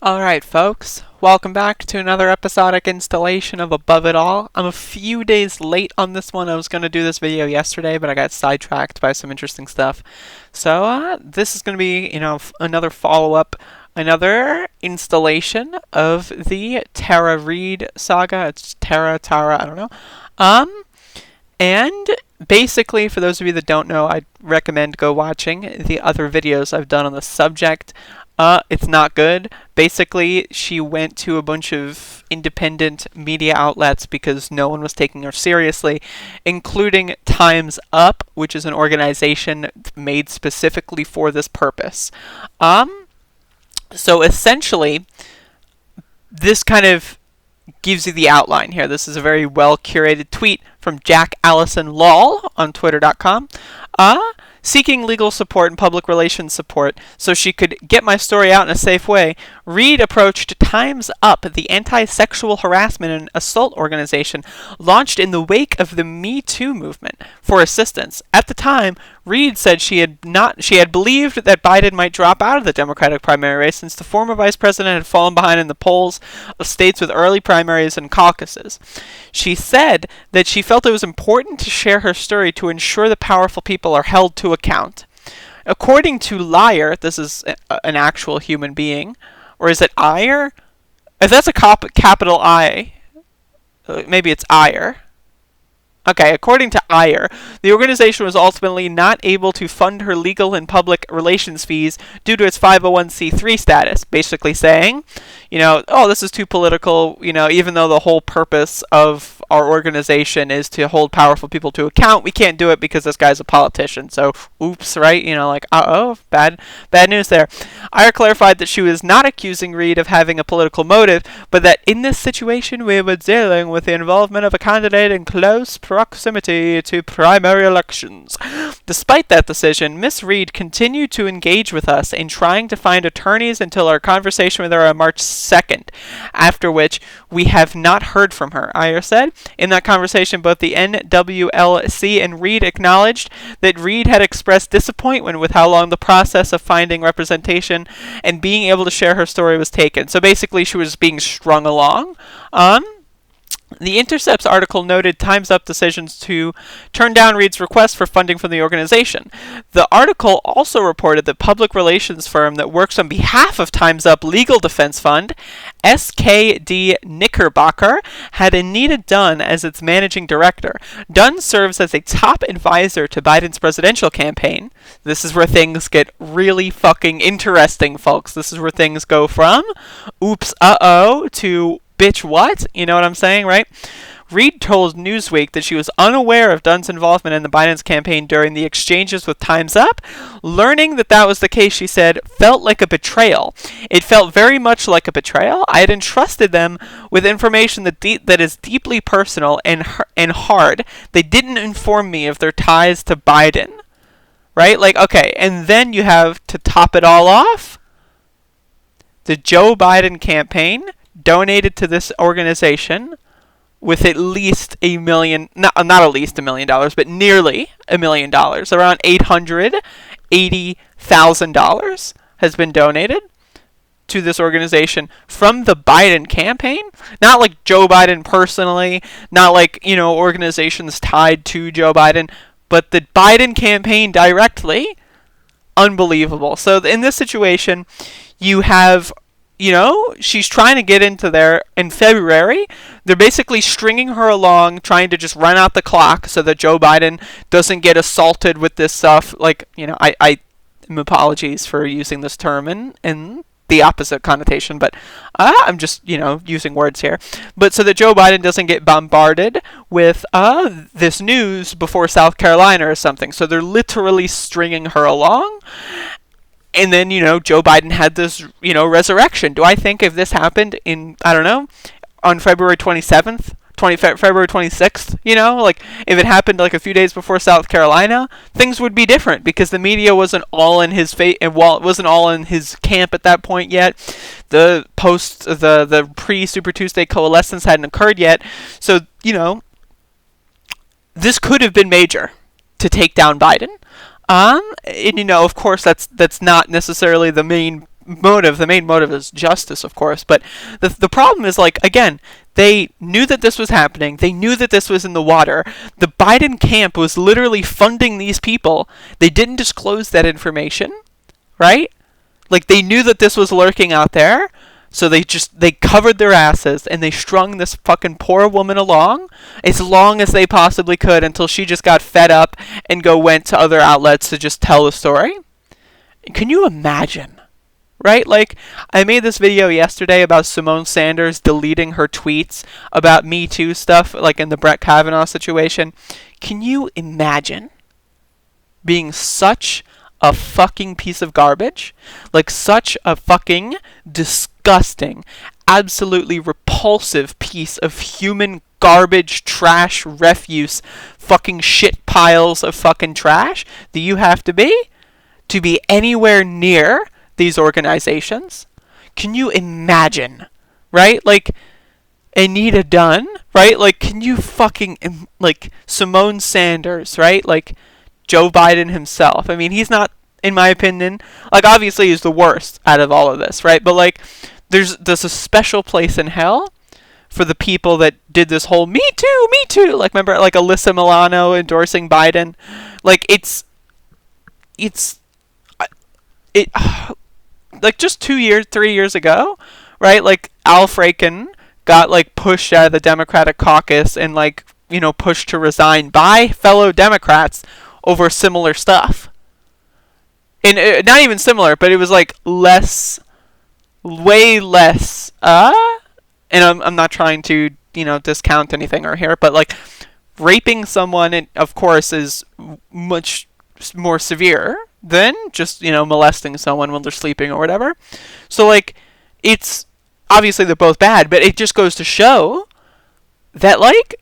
Alright folks, welcome back to another episodic installation of Above It All. I'm a few days late on this one. I was going to do this video yesterday, but I got sidetracked by some interesting stuff. So this is going to be, another follow-up, another installation of the Tara Reid saga. It's Tara, I don't know. And basically, for those of you that don't know, I'd recommend go watching the other videos I've done on the subject. It's not good. Basically, she went to a bunch of independent media outlets because no one was taking her seriously, including Time's Up, which is an organization made specifically for this purpose. So essentially, this kind of gives you the outline here. This is a very well curated tweet from Jack Allison Lal on Twitter.com. Seeking legal support and public relations support so she could get my story out in a safe way, Reid approached Time's Up, the anti-sexual harassment and assault organization launched in the wake of the Me Too movement, for assistance. At the time, Reid said she had believed that Biden might drop out of the Democratic primary race since the former vice president had fallen behind in the polls of states with early primaries and caucuses. She said that she felt it was important to share her story to ensure that powerful people are held to account. According to Liar, this is an actual human being, or is it Ire? If that's a capital I, maybe it's Ire. Okay, according to Ire, the organization was ultimately not able to fund her legal and public relations fees due to its 501c3 status, basically saying, this is too political, even though the whole purpose of our organization is to hold powerful people to account, we can't do it because this guy's a politician. So, oops, right? Bad news there. Ire clarified that she was not accusing Reid of having a political motive, but that in this situation we were dealing with the involvement of a candidate in close proximity to primary elections. Despite that decision, Miss Reid continued to engage with us in trying to find attorneys until our conversation with her on March 2nd, after which we have not heard from her, Ire said. In that conversation, both the NWLC and Reid acknowledged that Reid had expressed disappointment with how long the process of finding representation and being able to share her story was taken. So basically, she was being strung along. The Intercept's article noted Time's Up decisions to turn down Reid's request for funding from the organization. The article also reported that public relations firm that works on behalf of Time's Up Legal Defense Fund, SKD Knickerbocker, had Anita Dunn as its managing director. Dunn serves as a top advisor to Biden's presidential campaign. This is where things get really fucking interesting, folks. This is where things go from oops, uh-oh, to bitch what? You know what I'm saying, right? Reid told Newsweek that she was unaware of Dunn's involvement in the Biden's campaign during the exchanges with Time's Up. Learning that was the case, she said, felt like a betrayal. It felt very much like a betrayal. I had entrusted them with information that is deeply personal and hard. They didn't inform me of their ties to Biden. Right? Okay, and then you have, to top it all off, the Joe Biden campaign donated to this organization with at least $1 million, not at least $1 million, but nearly $1 million. Around $880,000 has been donated to this organization from the Biden campaign. Not like Joe Biden personally, not like, organizations tied to Joe Biden, but the Biden campaign directly. Unbelievable. So in this situation, you have she's trying to get into there in February. They're basically stringing her along, trying to just run out the clock so that Joe Biden doesn't get assaulted with this stuff. I apologies for using this term in the opposite connotation, but I'm just, using words here. But so that Joe Biden doesn't get bombarded with this news before South Carolina or something. So they're literally stringing her along. And then, Joe Biden had this, resurrection. Do I think if this happened on February 27th, February 26th, if it happened a few days before South Carolina, things would be different because the media wasn't all in his wasn't all in his camp at that point yet. The pre-Super Tuesday coalescence hadn't occurred yet. So, this could have been major to take down Biden. And of course, that's not necessarily the main motive, the main motive is justice, of course, but the problem is, like, again, they knew that this was happening. They knew that this was in the water. The Biden camp was literally funding these people. They didn't disclose that information, right? Like, they knew that this was lurking out there, so they covered their asses, and they strung this fucking poor woman along as long as they possibly could until she just got fed up and went to other outlets to just tell the story. Can you imagine? Right? Like, I made this video yesterday about Simone Sanders deleting her tweets about Me Too stuff, like in the Brett Kavanaugh situation. Can you imagine being such a fucking piece of garbage? Like, such a fucking disgusting, absolutely repulsive piece of human garbage, trash, refuse, fucking shit piles of fucking trash that you have to be anywhere near these organizations? Can you imagine? Right? Like, Anita Dunn, right? Like, can you fucking, like, Simone Sanders, right? Like, Joe Biden himself. I mean, he's not, in my opinion, like, obviously he's the worst out of all of this, right? But, like, there's a special place in hell for the people that did this whole Me Too, like, remember, like, Alyssa Milano endorsing Biden? Like, it's like, just 3 years ago, right? Like, Al Franken got, like, pushed out of the Democratic caucus and, like, you know, pushed to resign by fellow Democrats over similar stuff. And not even similar, but it was, like, way less, and I'm not trying to, you know, discount anything or here, but, like, raping someone, of course, is much more severe than just, you know, molesting someone when they're sleeping or whatever. So, like, it's obviously they're both bad, but it just goes to show that, like,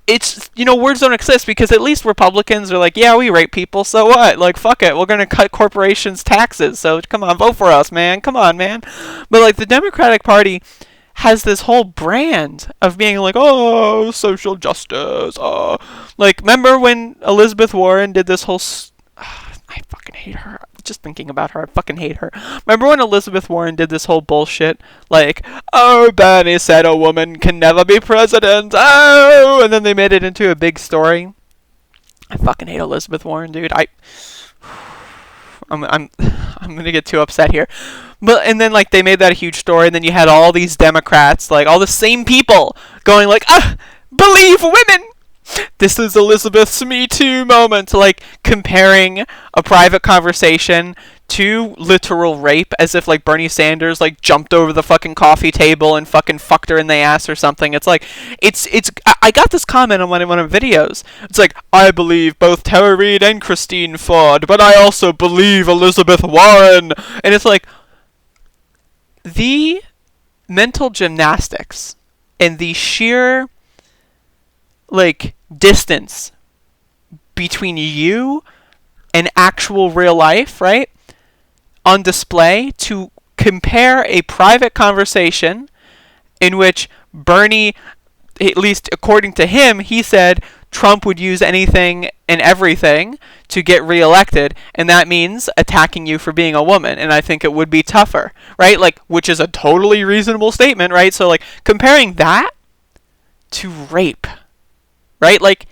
it's, you know, words don't exist, because at least Republicans are like, yeah, we rape people, so what? Like, fuck it, we're gonna cut corporations' taxes, so come on, vote for us, man, come on, man. But, like, the Democratic Party has this whole brand of being like, oh, social justice, oh. Like, remember when Elizabeth Warren did this whole... I fucking hate her. Just thinking about her, I fucking hate her. Remember when Elizabeth Warren did this whole bullshit? Like, oh, Bernie said a woman can never be president, oh! And then they made it into a big story. I fucking hate Elizabeth Warren, dude. I'm gonna get too upset here. But, and then, like, they made that a huge story, and then you had all these Democrats, like, all the same people going like, believe women! This is Elizabeth's Me Too moment, like, comparing a private conversation to literal rape, as if, like, Bernie Sanders, like, jumped over the fucking coffee table and fucking fucked her in the ass or something. It's like, I got this comment on one of my videos. It's like, I believe both Tara Reid and Christine Ford, but I also believe Elizabeth Warren. And it's like, the mental gymnastics and the sheer, like, distance between you and actual real life, right, on display to compare a private conversation in which Bernie, at least according to him, he said Trump would use anything and everything to get reelected, and that means attacking you for being a woman, and I think it would be tougher, right? Like, which is a totally reasonable statement, right? So, like, comparing that to rape, right? Like,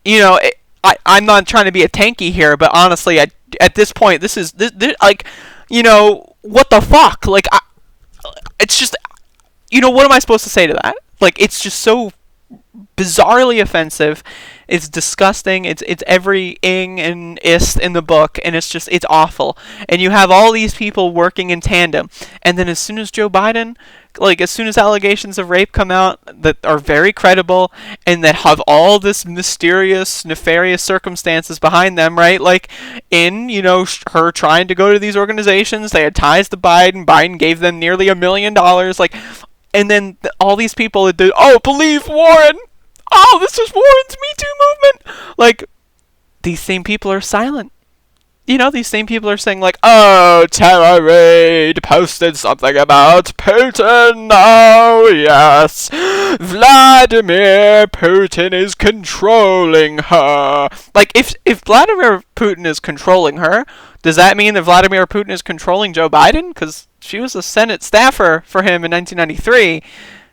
you know, I'm not trying to be a tanky here, but honestly, at this point, this like, you know, what the fuck? Like, it's just, you know, what am I supposed to say to that? Like, it's just so bizarrely offensive. It's disgusting. It's every ing and ist in the book, and it's awful. And you have all these people working in tandem, and then as soon as Joe Biden, like, as soon as allegations of rape come out that are very credible and that have all this mysterious, nefarious circumstances behind them, right? Like, in, you know, her trying to go to these organizations, they had ties to Biden. Biden gave them nearly $1 million. Like, and then all these people that did, oh, believe Warren. Oh, this is Warren's Me Too movement. Like, these same people are silent. these same people are saying like, oh, Tara Reid posted something about Putin. Oh, yes. Vladimir Putin is controlling her. Like, if Vladimir Putin is controlling her, does that mean that Vladimir Putin is controlling Joe Biden? Because she was a Senate staffer for him in 1993.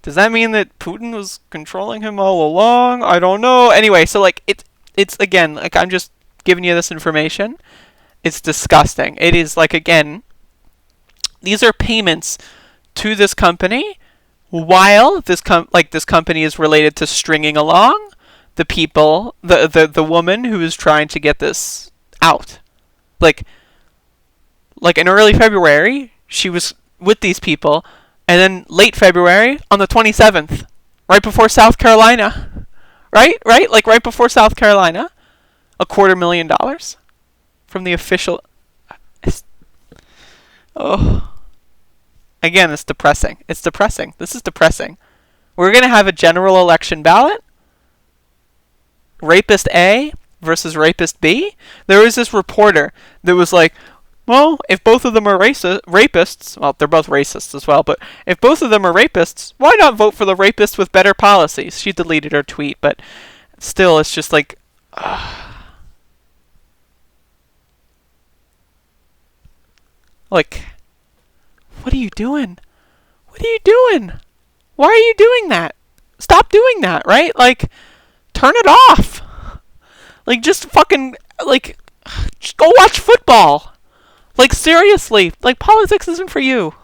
Does that mean that Putin was controlling him all along? I don't know. Anyway, so like it's again, like, I'm just giving you this information. It's disgusting. It is like, again, these are payments to this company while this company is related to stringing along the people, the woman who is trying to get this out. Like in early February, she was with these people, and then late February, on the 27th, right before South Carolina, right, like right before South Carolina, $250,000 from the official. Oh, again, it's depressing. It's depressing. This is depressing. We're gonna have a general election ballot. Rapist A versus Rapist B. There was this reporter that was like, well, if both of them are rapists, well, they're both racists as well, but if both of them are rapists, why not vote for the rapist with better policies? She deleted her tweet, but still, it's just like, like, what are you doing? What are you doing? Why are you doing that? Stop doing that, right? Like, turn it off. Like, just fucking, like, just go watch football. Like, seriously, like, politics isn't for you.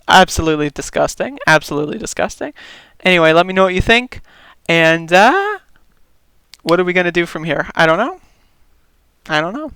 Absolutely disgusting. Absolutely disgusting. Anyway, let me know what you think. And, what are we going to do from here? I don't know.